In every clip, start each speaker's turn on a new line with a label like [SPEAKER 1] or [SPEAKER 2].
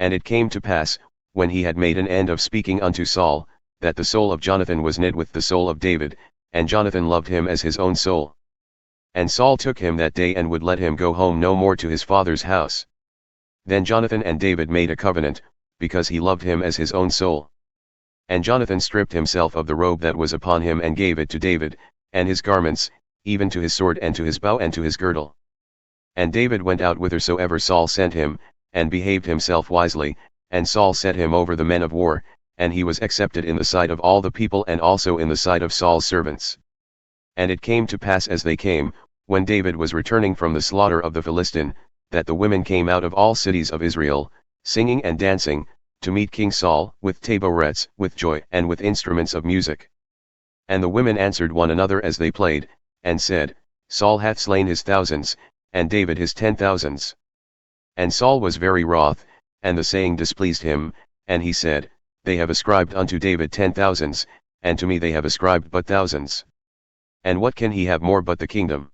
[SPEAKER 1] And it came to pass, when he had made an end of speaking unto Saul, that the soul of Jonathan was knit with the soul of David, and Jonathan loved him as his own soul. And Saul took him that day and would let him go home no more to his father's house. Then Jonathan and David made a covenant, because he loved him as his own soul. And Jonathan stripped himself of the robe that was upon him and gave it to David, and his garments, even to his sword and to his bow and to his girdle. And David went out whithersoever Saul sent him, and behaved himself wisely, and Saul set him over the men of war, and he was accepted in the sight of all the people and also in the sight of Saul's servants. And it came to pass as they came, when David was returning from the slaughter of the Philistine, that the women came out of all cities of Israel, singing and dancing, to meet King Saul, with taborets, with joy and with instruments of music. And the women answered one another as they played, and said, Saul hath slain his thousands, and David his 10,000s. And Saul was very wroth, and the saying displeased him, and he said, They have ascribed unto David 10,000s, and to me they have ascribed but thousands. And what can he have more but the kingdom?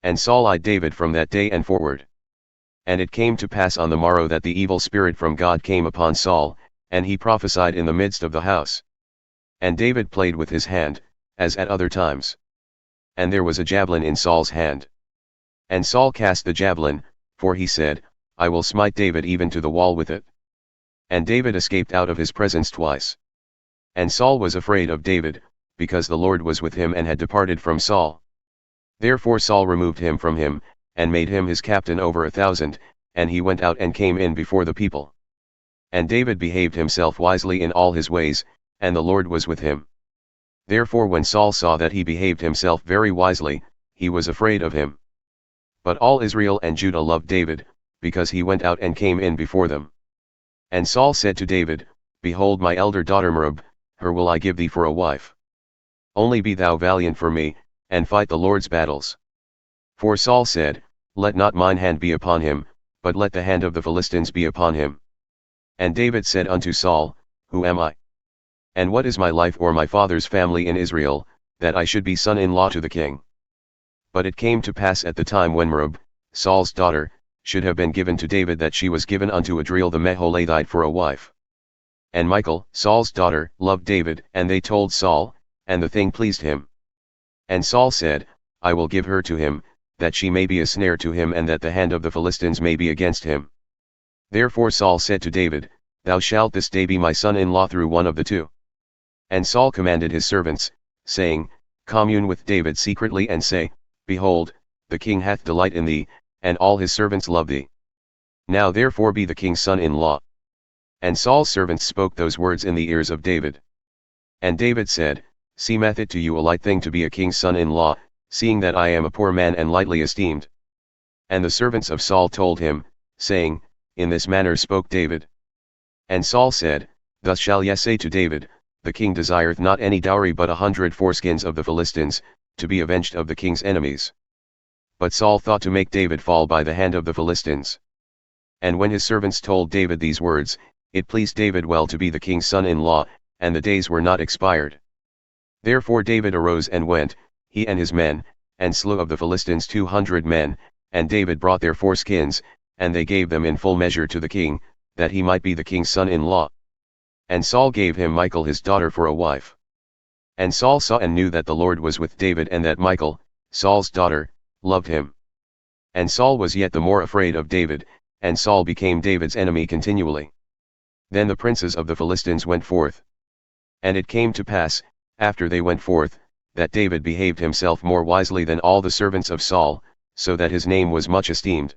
[SPEAKER 1] And Saul eyed David from that day and forward. And it came to pass on the morrow that the evil spirit from God came upon Saul, and he prophesied in the midst of the house. And David played with his hand, as at other times. And there was a javelin in Saul's hand. And Saul cast the javelin, for he said, I will smite David even to the wall with it. And David escaped out of his presence twice. And Saul was afraid of David, because the Lord was with him and had departed from Saul. Therefore Saul removed him from him, and made him his captain over 1,000, and he went out and came in before the people. And David behaved himself wisely in all his ways, and the Lord was with him. Therefore when Saul saw that he behaved himself very wisely, he was afraid of him. But all Israel and Judah loved David, because he went out and came in before them. And Saul said to David, Behold my elder daughter Merab, her will I give thee for a wife. Only be thou valiant for me, and fight the Lord's battles. For Saul said, Let not mine hand be upon him, but let the hand of the Philistines be upon him. And David said unto Saul, Who am I? And what is my life or my father's family in Israel, that I should be son-in-law to the king? But it came to pass at the time when Merab, Saul's daughter, should have been given to David that she was given unto Adriel the Meholathite for a wife. And Michal, Saul's daughter, loved David, and they told Saul, and the thing pleased him. And Saul said, I will give her to him, that she may be a snare to him and that the hand of the Philistines may be against him. Therefore Saul said to David, Thou shalt this day be my son-in-law through one of the two. And Saul commanded his servants, saying, Commune with David secretly and say, Behold, the king hath delight in thee, and all his servants love thee. Now therefore be the king's son-in-law. And Saul's servants spoke those words in the ears of David. And David said, Seemeth it to you a light thing to be a king's son-in-law, seeing that I am a poor man and lightly esteemed? And the servants of Saul told him, saying, In this manner spoke David. And Saul said, Thus shall ye say to David, The king desireth not any dowry but 100 foreskins of the Philistines, to be avenged of the king's enemies. But Saul thought to make David fall by the hand of the Philistines. And when his servants told David these words, it pleased David well to be the king's son-in-law, and the days were not expired. Therefore David arose and went, he and his men, and slew of the Philistines 200 men, and David brought their foreskins, and they gave them in full measure to the king, that he might be the king's son-in-law. And Saul gave him Michal his daughter for a wife. And Saul saw and knew that the Lord was with David and that Michal, Saul's daughter, loved him. And Saul was yet the more afraid of David, and Saul became David's enemy continually. Then the princes of the Philistines went forth. And it came to pass, after they went forth, that David behaved himself more wisely than all the servants of Saul, so that his name was much esteemed.